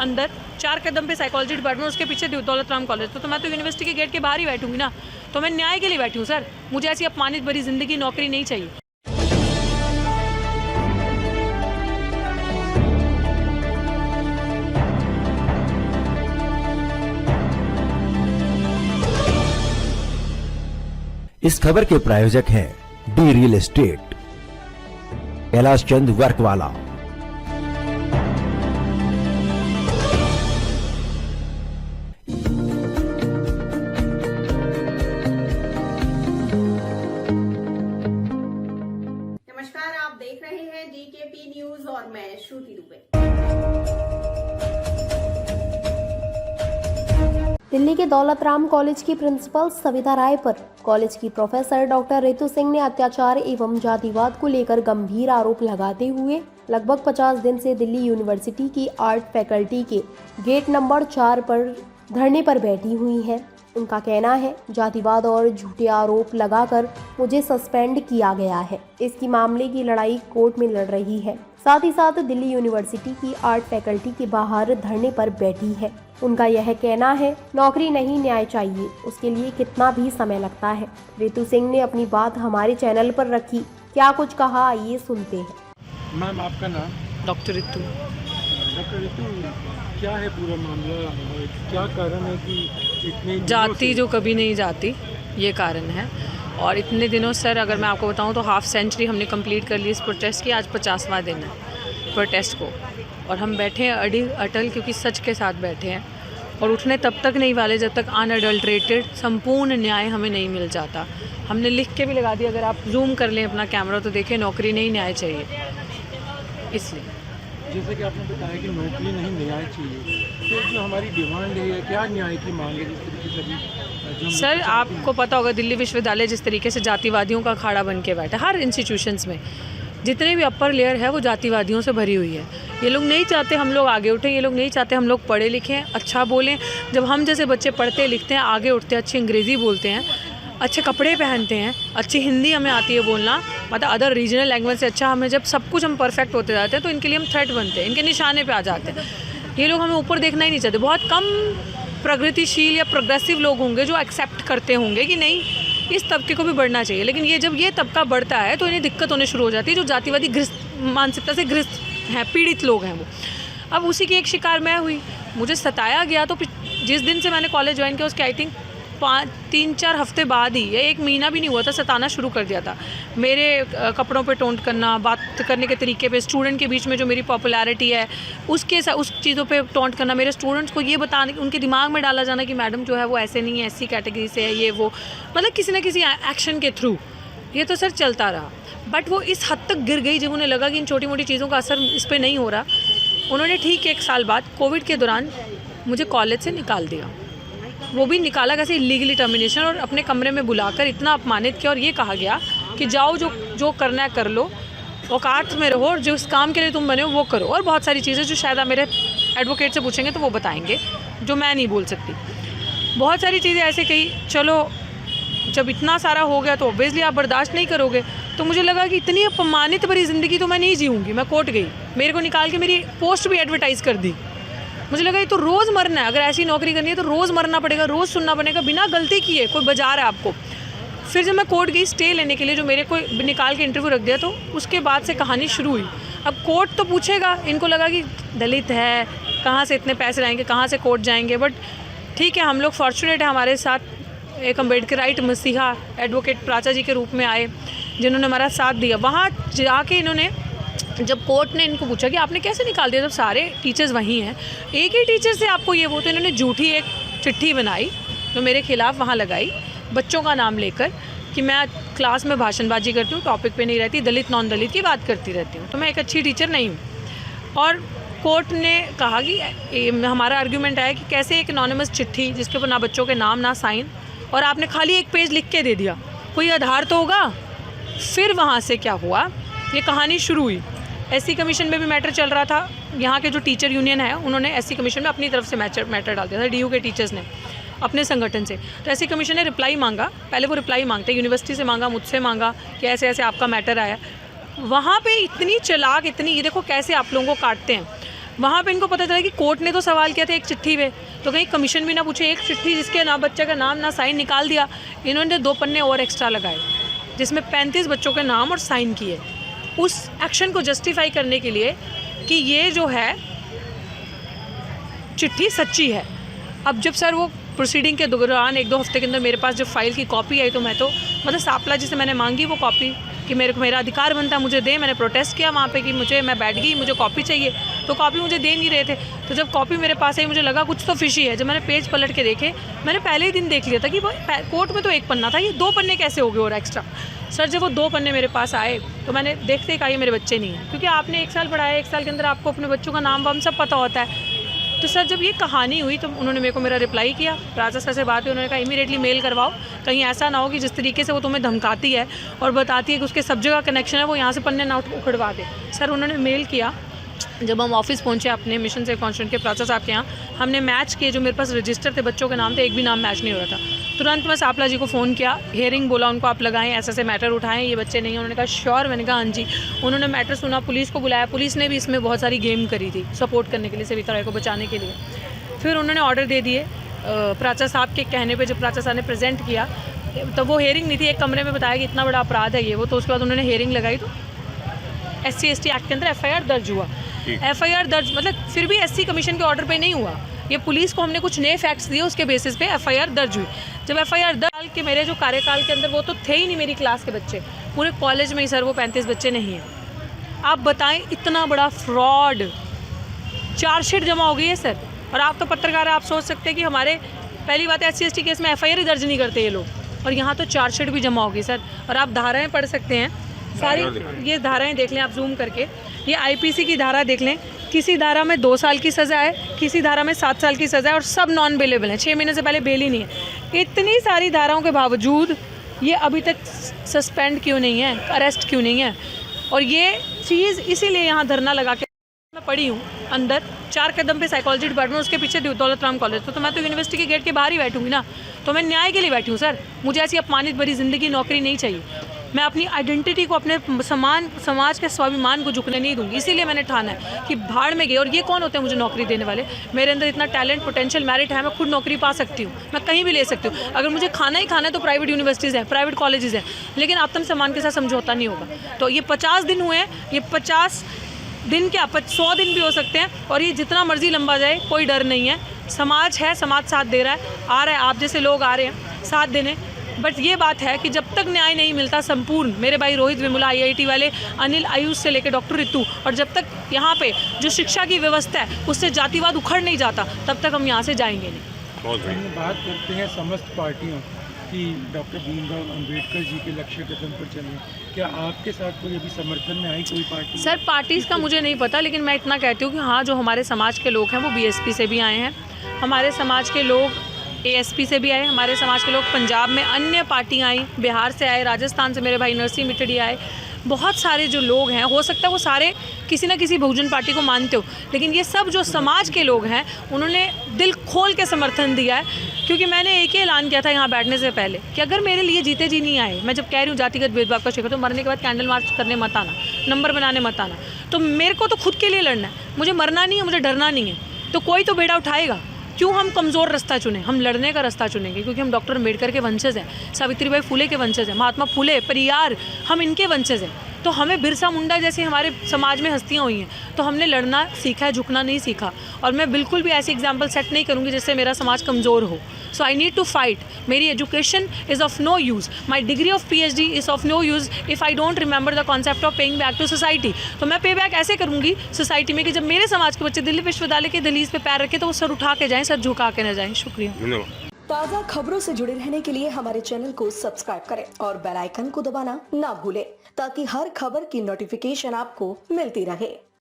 अंदर 4 कदम पे psychology department, उसके पीछे दौलत राम कॉलेज। तो मैं तो यूनिवर्सिटी के गेट के बाहर ही बैठूंगी ना, तो मैं न्याय के लिए बैठी हूँ सर। मुझे ऐसी अपमानित भरी जिंदगी, नौकरी नहीं चाहिए। इस खबर के प्रायोजक हैं D real estate, Kailash Chand वर्कवाला। नमस्कार, आप देख रहे हैं डीकेपी न्यूज और मैं श्रुति दुबे। दिल्ली के दौलत राम कॉलेज की प्रिंसिपल सविता राय पर कॉलेज की प्रोफेसर डॉक्टर रितु सिंह ने अत्याचार एवं जातिवाद को लेकर गंभीर आरोप लगाते हुए लगभग 50 दिन से दिल्ली यूनिवर्सिटी की आर्ट फैकल्टी के गेट नंबर 4 पर धरने पर बैठी हुई हैं। उनका कहना है, जातिवाद और झूठे आरोप लगाकर मुझे सस्पेंड किया गया है। इसकी मामले की लड़ाई कोर्ट में लड़ रही है। साथ ही साथ दिल्ली यूनिवर्सिटी की आर्ट फैकल्टी के बाहर धरने पर बैठी है। उनका यह कहना है, नौकरी नहीं न्याय चाहिए, उसके लिए कितना भी समय लगता है। रितु सिंह ने अपनी बात हमारे चैनल पर रखी, क्या कुछ कहा आइए सुनते हैं। मैम, आपका नाम? डॉक्टर रितु। डॉक्टर रितु, क्या है पूरा मामला? क्या कारण है कि इतने जाति जो कभी नहीं जाती, ये कारण है। और इतने दिनों सर, अगर मैं आपको बताऊं तो हाफ सेंचुरी हमने कंप्लीट कर ली इस प्रोटेस्ट की। आज 50वां दिन है प्रोटेस्ट को, और हम बैठे हैं अटल, क्योंकि सच के साथ बैठे हैं। और उठने तब तक नहीं वाले जब तक अनअडल्ट्रेटेड संपूर्ण न्याय हमें नहीं मिल जाता। हमने लिख के भी लगा दिया, अगर आप जूम कर लें अपना कैमरा तो देखें, नौकरी नहीं न्याय चाहिए। इसलिए जैसे कि आपने बताया कि नौकरी नहीं न्याय चाहिए, तो जो हमारी डिमांड है, क्या न्याय की मांग है? जिस तरीके से अभी सर, आपको पता होगा दिल्ली विश्वविद्यालय जिस तरीके से जातिवादियों का अखाड़ा बन के बैठा, हर इंस्टीट्यूशंस में जितने भी अपर लेयर है वो जातिवादियों से भरी हुई है। ये लोग नहीं चाहते हम लोग आगे उठें, ये लोग नहीं चाहते हम लोग पढ़े लिखें, अच्छा बोलें। जब हम जैसे बच्चे पढ़ते लिखते हैं, आगे उठते हैं, अच्छी अंग्रेज़ी बोलते हैं, अच्छे कपड़े पहनते हैं, अच्छी हिंदी हमें आती है बोलना, मतलब अदर रीजनल लैंग्वेज से अच्छा हमें, जब सब कुछ हम परफेक्ट होते जाते हैं तो इनके लिए हम थ्रेट बनते हैं, इनके निशाने पे आ जाते हैं। ये लोग हमें ऊपर देखना ही नहीं चाहते। बहुत कम प्रगतिशील या प्रोग्रेसिव लोग होंगे जो एक्सेप्ट करते होंगे कि नहीं, इस तबके को भी बढ़ना चाहिए। लेकिन ये जब ये तबका बढ़ता है तो इन्हें दिक्कत होने शुरू हो जाती है। जो जातिवादी मानसिकता से ग्रस्त हैं, पीड़ित लोग हैं वो। अब उसी की एक शिकार मैं हुई। मुझे सताया गया तो जिस दिन से मैंने कॉलेज ज्वाइन किया उसके आई थिंक 3-4 हफ्ते बाद ही, या 1 महीना भी नहीं हुआ था, सताना शुरू कर दिया था। मेरे कपड़ों पे टोंट करना, बात करने के तरीके पे, स्टूडेंट के बीच में जो मेरी पॉपुलैरिटी है उसके उस चीज़ों पे टोंट करना, मेरे स्टूडेंट्स को ये बताने, उनके दिमाग में डाला जाना कि मैडम जो है वो ऐसे नहीं है, ऐसी कैटेगरी से है, ये वो, मतलब किसी न किसी एक्शन के थ्रू। ये तो सर चलता रहा, बट वो इस हद तक गिर गई जब उन्हें लगा कि इन छोटी मोटी चीज़ों का असर इस पर नहीं हो रहा। उन्होंने ठीक 1 साल बाद कोविड के दौरान मुझे कॉलेज से निकाल दिया। वो भी निकाला कैसे, इलीगली टर्मिनेशन, और अपने कमरे में बुलाकर इतना अपमानित किया और ये कहा गया कि जाओ जो करना है कर लो, औकात में रहो, और जो इस काम के लिए तुम बने हो वो करो। और बहुत सारी चीज़ें जो शायद आप मेरे एडवोकेट से पूछेंगे तो वो बताएंगे, जो मैं नहीं बोल सकती। बहुत सारी चीज़ें ऐसे कही। चलो, जब इतना सारा हो गया तो ऑब्वियसली आप बर्दाश्त नहीं करोगे। तो मुझे लगा कि इतनी अपमानित भरी ज़िंदगी तो मैं नहीं जीऊँगी। मैं कोर्ट गई, मेरे को निकाल के मेरी पोस्ट भी एडवर्टाइज़ कर दी। मुझे लगा ये तो रोज़ मरना है, अगर ऐसी नौकरी करनी है तो रोज़ मरना पड़ेगा, रोज़ सुनना पड़ेगा, बिना गलती किए कोई बजा रहा है आपको। फिर जब मैं कोर्ट गई स्टे लेने के लिए, जो मेरे को निकाल के इंटरव्यू रख दिया, तो उसके बाद से कहानी शुरू हुई। अब कोर्ट तो पूछेगा, इनको लगा कि दलित है, कहाँ से इतने पैसे लाएंगे, कहाँ से कोर्ट जाएंगे। बट ठीक है, हम लोग फॉर्चुनेट है, हमारे साथ एक अम्बेडकराइट मसीहा एडवोकेट प्राचा जी के रूप में आए, जिन्होंने हमारा साथ दिया। वहाँ जाके इन्होंने, जब कोर्ट ने इनको पूछा कि आपने कैसे निकाल दिया जब सारे टीचर्स वहीं हैं, एक ही टीचर से आपको ये वो, तो इन्होंने झूठी एक चिट्ठी बनाई जो मेरे खिलाफ़ वहाँ लगाई, बच्चों का नाम लेकर कि मैं क्लास में भाषणबाजी करती हूँ, टॉपिक पे नहीं रहती, दलित नॉन दलित की बात करती रहती हूँ, तो मैं एक अच्छी टीचर नहीं हूँ। और कोर्ट ने कहा कि हमारा आर्ग्यूमेंट आया कि कैसे एक एनोनिमस चिट्ठी जिसके ऊपर ना बच्चों के नाम ना साइन, और आपने खाली 1 पेज लिख के दे दिया, कोई आधार तो होगा। फिर वहाँ से क्या हुआ, ये कहानी शुरू हुई। एससी कमीशन में भी मैटर चल रहा था। यहाँ के जो टीचर यूनियन है उन्होंने एससी कमीशन में अपनी तरफ से मैटर डाल दिया था, डीयू के टीचर्स ने अपने संगठन से। तो एससी कमीशन ने रिप्लाई मांगा, पहले वो रिप्लाई मांगते, यूनिवर्सिटी से मांगा, मुझसे मांगा कि ऐसे ऐसे आपका मैटर आया। वहाँ पे इतनी चालाक, इतनी, ये देखो कैसे आप लोगों को काटते हैं। वहाँ पे इनको पता चला कि कोर्ट ने तो सवाल किया था एक चिट्ठी पे, तो कहीं कमीशन भी ना पूछे, एक चिट्ठी जिसके ना बच्चे का नाम ना साइन निकाल दिया। इन्होंने 2 पन्ने और एक्स्ट्रा लगाए जिसमें 35 बच्चों के नाम और साइन किए, उस एक्शन को जस्टिफाई करने के लिए कि ये जो है चिट्ठी सच्ची है। अब जब सर वो प्रोसीडिंग के दौरान 1-2 हफ्ते के अंदर मेरे पास जब फाइल की कॉपी आई, तो मैं तो मतलब सापला जी से मैंने मांगी वो कॉपी कि मेरे को मेरा अधिकार बनता है, मुझे दे। मैंने प्रोटेस्ट किया वहाँ पे कि मैं बैठ गई, मुझे कॉपी चाहिए, तो कॉपी मुझे दे नहीं रहे थे। तो जब कॉपी मेरे पास आई मुझे लगा कुछ तो फिशी है। जब मैंने पेज पलट के देखे, मैंने पहले ही दिन देख लिया था कि वो कोर्ट में तो 1 पन्ना था, ये 2 पन्ने कैसे हो गए और एक्स्ट्रा। सर जब वो 2 पन्ने मेरे पास आए तो मैंने देखते ही कहा ये मेरे बच्चे नहीं हैं, क्योंकि आपने 1 साल पढ़ाया, 1 साल के अंदर आपको अपने बच्चों का नाम वाम सब पता होता है। तो सर जब ये कहानी हुई तो उन्होंने मेरे को मेरा रिप्लाई किया, प्राचा सर से बात हुई, उन्होंने कहा इमीडिएटली मेल करवाओ, कहीं ऐसा ना हो कि जिस तरीके से वो तुम्हें धमकाती है और बताती है कि उसके सब जगह कनेक्शन है, वो यहाँ से पन्ने ना उखड़वा दे। सर उन्होंने मेल किया। जब हम ऑफिस पहुँचे अपने मिशन से कॉन्स्टेंट के प्राचा साहब के यहाँ, हमने मैच किए, जो मेरे पास रजिस्टर थे बच्चों के नाम थे, एक भी नाम मैच नहीं हो रहा था। तुरंत मैं सापला जी को फ़ोन किया, हियरिंग बोला उनको, आप लगाएं, ऐसे मैटर उठाएं, ये बच्चे नहीं हैं। उन्होंने कहा श्योर। मैंने कहा हाँ जी। उन्होंने मैटर सुना, पुलिस को बुलाया, पुलिस ने भी इसमें बहुत सारी गेम करी थी सपोर्ट करने के लिए, सविता राय को बचाने के लिए। फिर उन्होंने ऑर्डर दे दिए प्राचा साहब के कहने पे। जब प्राचा साहब ने प्रेजेंट किया तो वो हेयरिंग नहीं थी, एक कमरे में बताया कि इतना बड़ा अपराध है ये वो, तो उसके बाद उन्होंने हेयरिंग लगाई, तो SC/ST एक्ट के अंदर FIR दर्ज हुआ। FIR दर्ज मतलब फिर भी SC कमीशन के ऑर्डर पे नहीं हुआ, ये पुलिस को हमने कुछ नए फैक्ट्स दिए, उसके बेसिस पे FIR दर्ज हुई। जब FIR दर्ज के मेरे जो कार्यकाल के अंदर वो तो थे ही नहीं मेरी क्लास के बच्चे, पूरे कॉलेज में ही सर वो 35 बच्चे नहीं हैं। आप बताएं इतना बड़ा फ्रॉड, चार्जशीट जमा हो गई है सर। और आप तो पत्रकार हैं, आप सोच सकते हैं कि हमारे पहली बात है SC/ST केस में FIR ही दर्ज नहीं करते ये लोग, और यहाँ तो चार्जशीट भी जमा हो गई सर। और आप धाराएं पढ़ सकते हैं सारी, ये धाराएं देख लें आप जूम करके, ये IPC की धारा देख लें, किसी धारा में 2 साल की सज़ा है, किसी धारा में 7 साल की सज़ा है, और सब नॉन बेलेबल है, 6 महीने से पहले बेल ही नहीं है। इतनी सारी धाराओं के बावजूद ये अभी तक सस्पेंड क्यों नहीं है, अरेस्ट क्यों नहीं है? और ये चीज़ इसीलिए यहाँ धरना लगा के मैं पढ़ी हूँ अंदर 4 कदम पे साइकोलॉजी डिपार्टमेंट, उसके पीछे दौलत राम कॉलेज, तो मैं तो यूनिवर्सिटी के गेट के बाहर ही बैठूंगी ना, तो मैं न्याय के लिए बैठी हूँ सर। मुझे ऐसी अपमानित भरी ज़िंदगी नौकरी नहीं चाहिए। मैं अपनी आइडेंटिटी को, अपने समाज के स्वाभिमान को झुकने नहीं दूंगी। इसीलिए मैंने ठाना है कि भाड़ में गए। और ये कौन होते हैं मुझे नौकरी देने वाले? मेरे अंदर इतना टैलेंट, पोटेंशियल, मेरिट है, मैं खुद नौकरी पा सकती हूँ, मैं कहीं भी ले सकती हूँ। अगर मुझे खाना ही खाना है तो प्राइवेट यूनिवर्सिटीज़ हैं, प्राइवेट कॉलेजेस हैं, लेकिन आत्मसम्मान के साथ समझौता नहीं होगा। तो ये 50 दिन हुए हैं, ये 50 दिन क्या 100 दिन भी हो सकते हैं, और ये जितना मर्जी लंबा जाए कोई डर नहीं है। समाज है, समाज साथ दे रहा है, आ रहा है, आप जैसे लोग आ रहे हैं साथ देने। बट ये बात है कि जब तक न्याय नहीं मिलता संपूर्ण, मेरे भाई रोहित वेमुला, IIT वाले, अनिल आयुष से लेकर डॉक्टर रितु, और जब तक यहाँ पे जो शिक्षा की व्यवस्था है उससे जातिवाद उखड़ नहीं जाता, तब तक हम यहाँ से जाएंगे नहीं। हम बात करते हैं समस्त पार्टियों कि डॉक्टर भीमराव अंबेडकर जी के लक्ष्य कदम पर चलें, क्या आपके साथ कोई अभी समर्थन में आई कोई पार्टी? सर पार्टीज़ का मुझे नहीं पता, लेकिन मैं इतना कहती हूँ कि हाँ, जो हमारे समाज के लोग हैं वो BSP से भी आए हैं, हमारे समाज के लोग ASP से भी आए, हमारे समाज के लोग पंजाब में अन्य पार्टियाँ आई, बिहार से आए, राजस्थान से मेरे भाई नरसिंह मिटड़ी आए। बहुत सारे जो लोग हैं, हो सकता है वो सारे किसी ना किसी बहुजन पार्टी को मानते हो, लेकिन ये सब जो समाज के लोग हैं उन्होंने दिल खोल के समर्थन दिया है। क्योंकि मैंने एक ही ऐलान किया था यहाँ बैठने से पहले कि अगर मेरे लिए जीते जी नहीं आए, मैं जब कह रही हूँ जातिगत भेदभाव का शिकार, तो मरने के बाद कैंडल मार्च करने मत आना, नंबर बनाने मत आना। तो मेरे को तो खुद के लिए लड़ना है, मुझे मरना नहीं है, मुझे डरना नहीं है। तो कोई तो बेड़ा उठाएगा। क्यों हम कमज़ोर रास्ता चुनें? हम लड़ने का रास्ता चुनेंगे, क्योंकि हम डॉक्टर अम्बेडकर के वंशज हैं, सावित्रीबाई फुले के वंशज हैं, महात्मा फुले, परियार, हम इनके वंशज हैं। तो हमें बिरसा मुंडा जैसे हमारे समाज में हस्तियाँ हुई हैं, तो हमने लड़ना सीखा है, झुकना नहीं सीखा। और मैं बिल्कुल भी ऐसी एग्जाम्पल सेट नहीं करूँगी जिससे मेरा समाज कमज़ोर हो। So I need to fight. मेरी education is of no use, my degree of PhD is of no use if I don't remember the concept of paying back to society. तो मैं पे बैक ऐसे करूँगी सोसाइटी में कि जब मेरे समाज के बच्चे दिल्ली विश्वविद्यालय के दहलीज पे पैर रखें तो वो सर उठा के जाएँ, सर झुका के न जाएँ। शुक्रिया। ताज़ा खबरों से जुड़े रहने के लिए हमारे चैनल को सब्सक्राइब करें और बेल आइकन को दबाना ना भूलें, ताकि हर खबर की नोटिफिकेशन आपको मिलती रहे।